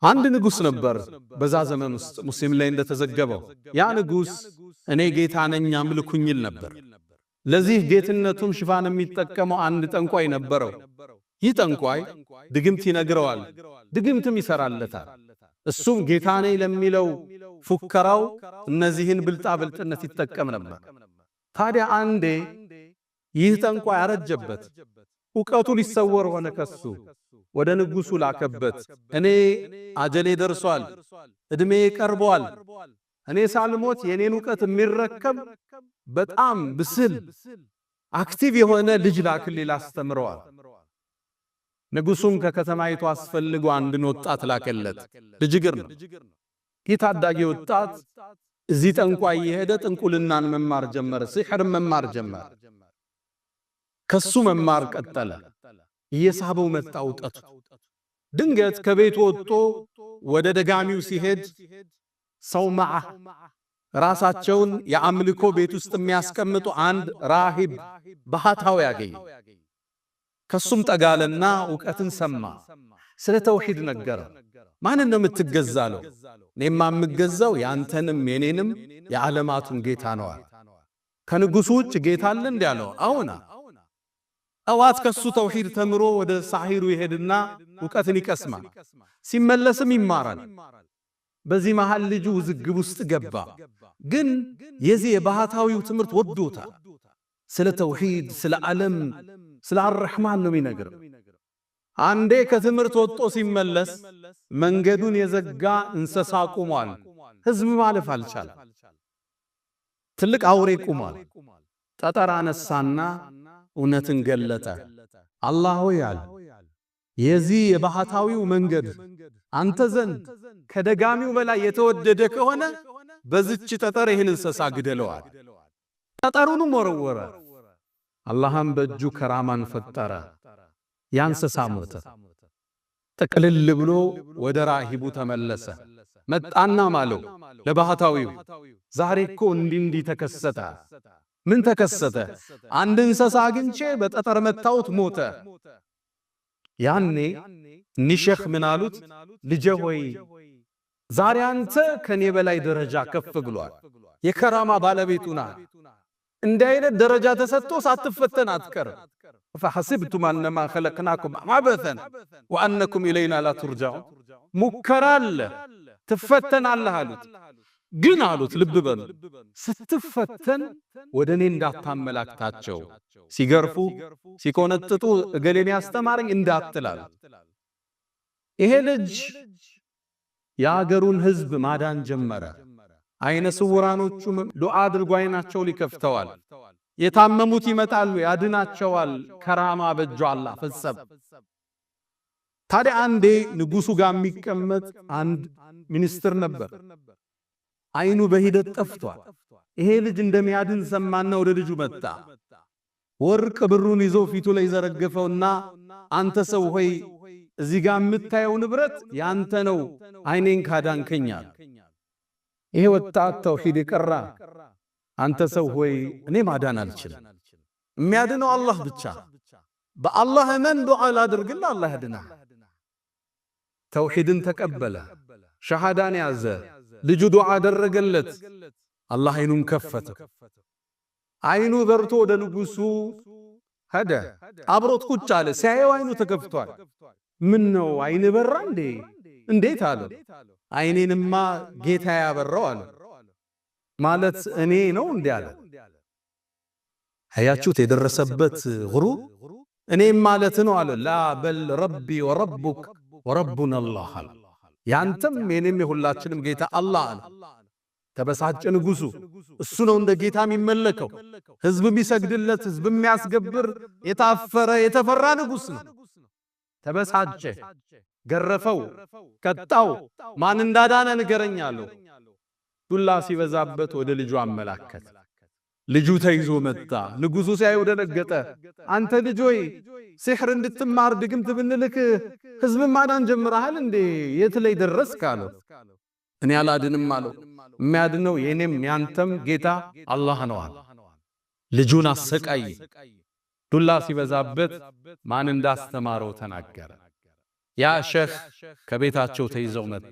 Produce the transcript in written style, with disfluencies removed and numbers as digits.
አንድ ንጉስ ነበር በዛ ዘመን ውስጥ ሙስሊም ላይ እንደተዘገበው ያ ንጉስ እኔ ጌታ ነኝ አምልኩኝ ይል ነበር። ለዚህ ጌትነቱም ሽፋን የሚጠቀመው አንድ ጠንቋይ ነበረው። ይህ ጠንቋይ ድግምት ይነግረዋል፣ ድግምትም ይሰራለታል። እሱም ጌታ ነኝ ለሚለው ፉከራው እነዚህን ብልጣ ብልጥነት ይጠቀም ነበር። ታዲያ አንዴ ይህ ጠንቋይ አረጀበት፣ ዕውቀቱ ሊሰወር ሆነ ከሱ። ወደ ንጉሱ ላከበት፣ እኔ አጀሌ ደርሷል፣ እድሜ ቀርቧል፣ እኔ ሳልሞት የኔን ዕውቀት የሚረከብ በጣም ብስል አክቲቭ የሆነ ልጅ ላክልኝ ላስተምረዋል። ንጉሱም ከከተማይቱ አስፈልጎ አንድን ወጣት ላከለት። ልጅ እግር ነው። ይህ ታዳጊ ወጣት እዚህ ጠንቋይ የሄደ ጥንቁልናን መማር ጀመረ፣ ሲሕር መማር ጀመረ። ከሱ መማር ቀጠለ። እየሳበው መጣ ዕውቀቱ። ድንገት ከቤቱ ወጥቶ ወደ ደጋሚው ሲሄድ ሰውማዓ ራሳቸውን የአምልኮ ቤት ውስጥ የሚያስቀምጡ አንድ ራሂብ ባህታዊ ያገኘ። ከሱም ጠጋለና ዕውቀትን ሰማ። ስለ ተውሂድ ነገረው። ማንን ነው የምትገዛለው? እኔማ የምገዛው ያንተንም የኔንም የዓለማቱን ጌታ ነው። ከንጉሱ ውጭ ጌታ አለ እንዴ አለው። አዎና። ጠዋት ከሱ ተውሂድ ተምሮ ወደ ሳሂሩ ይሄድና ዕውቀትን ይቀስማል። ሲመለስም ይማራል። በዚህ መሃል ልጁ ውዝግብ ውስጥ ገባ። ግን የዚህ የባህታዊው ትምህርት ወዶታል። ስለ ተውሂድ፣ ስለ ዓለም፣ ስለ አርሕማን ነው የሚነግረው። አንዴ ከትምህርት ወጥቶ ሲመለስ መንገዱን የዘጋ እንስሳ ቁሟል። ህዝብ ማለፍ አልቻለም። ትልቅ አውሬ ቁሟል። ጠጠር አነሳና እውነትን ገለጠ። አላህ ሆይ አለ፣ የዚህ የባህታዊው መንገድ አንተ ዘንድ ከደጋሚው በላይ የተወደደ ከሆነ በዚች ጠጠር ይህን እንስሳ ግደለዋል። ጠጠሩንም ወረወረ። አላህም በእጁ ከራማን ፈጠረ። ያ እንስሳ ሞተ። ጥቅልል ብሎ ወደ ራሂቡ ተመለሰ። መጣና ማለው ለባህታዊው፣ ዛሬ እኮ እንዲህ ተከሰተ። ምን ተከሰተ? አንድ እንስሳ አግኝቼ በጠጠር መታውት ሞተ። ያኔ ኒሸኽ ምን አሉት? ልጄ ሆይ ዛሬ አንተ ከኔ በላይ ደረጃ ከፍ ብሏል። የከራማ ባለቤቱና እንዲህ አይነት ደረጃ ተሰጥቶ ሳትፈተን አትቀርም። ፈሐሲብቱም አነማ ኸለቅናኩም አበሰን ወአነኩም ኢለይና ላ ቱርጃዑን። ሙከራ አለ፣ ትፈተናለህ አሉት። ግን አሉት ልብ በሉ፣ ስትፈተን ወደ እኔ እንዳታመላክታቸው፣ ሲገርፉ ሲቆነጥጡ እገሌን ያስተማረኝ እንዳትላል። ይሄ ልጅ የአገሩን ህዝብ ማዳን ጀመረ። አይነ ስውራኖቹም ዱዓ አድርጎ አይናቸው ሊከፍተዋል። የታመሙት ይመጣሉ፣ ያድናቸዋል። ከራማ በእጁ አላህ ፈጸመ። ታዲያ አንዴ ንጉሱ ጋር የሚቀመጥ አንድ ሚኒስትር ነበር። አይኑ በሂደት ጠፍቷል። ይሄ ልጅ እንደሚያድን ሰማና ወደ ልጁ መጣ። ወርቅ ብሩን ይዞ ፊቱ ላይ ዘረገፈውና አንተ ሰው ሆይ እዚህ ጋር የምታየው ንብረት ያንተ ነው፣ አይኔን ካዳንከኛል። ይሄ ወጣት ተውሂድ ይቀራ። አንተ ሰው ሆይ እኔ ማዳን አልችልም፣ የሚያድነው አላህ ብቻ። በአላህ እመን፣ ዱዓ ላድርግልህ፣ አላህ ያድናል። ተውሂድን ተቀበለ፣ ሸሃዳን ያዘ። ልጁ ዱዓ አደረገለት። አላህ አይኑን ከፈተ። አይኑ በርቶ ወደ ንጉሱ ሄደ። አብሮት ቁጭ አለ። ሲያየው አይኑ ተከፍቷል። ምን ነው አይን በራ እንዴ? እንዴት አለ። አይኔንማ ጌታ ያበራው አለ። ማለት እኔ ነው እንዴ አለ። አያችሁት የደረሰበት ጉሩር። እኔም ማለት ነው አለ። ላ በል ረቢ ወረቡክ ወረቡና አላህ አለ። ያንተም የኔም የሁላችንም ጌታ አላህ አለ። ተበሳጨ ንጉሱ። እሱ ነው እንደ ጌታ የሚመለከው፣ ህዝብ የሚሰግድለት፣ ህዝብ የሚያስገብር የታፈረ የተፈራ ንጉስ ነው። ተበሳጨ፣ ገረፈው፣ ቀጣው። ማን እንዳዳነ ንገረኝ አለው። ዱላ ሲበዛበት ወደ ልጁ አመላከተ። ልጁ ተይዞ መጣ። ንጉሱ ሲያየው ደነገጠ። አንተ ልጅ ሆይ ሲሕር እንድትማር ድግምት ብንልክ ህዝብ ማዳን ጀምረሃል እንዴ? የት ላይ ደረስክ አለው። እኔ አላድንም አለው። የሚያድነው የኔም ያንተም ጌታ አላህ ነው አለ። ልጁን አሰቃይ። ዱላ ሲበዛበት ማን እንዳስተማረው ተናገረ። ያ ሼኽ ከቤታቸው ተይዘው መጡ።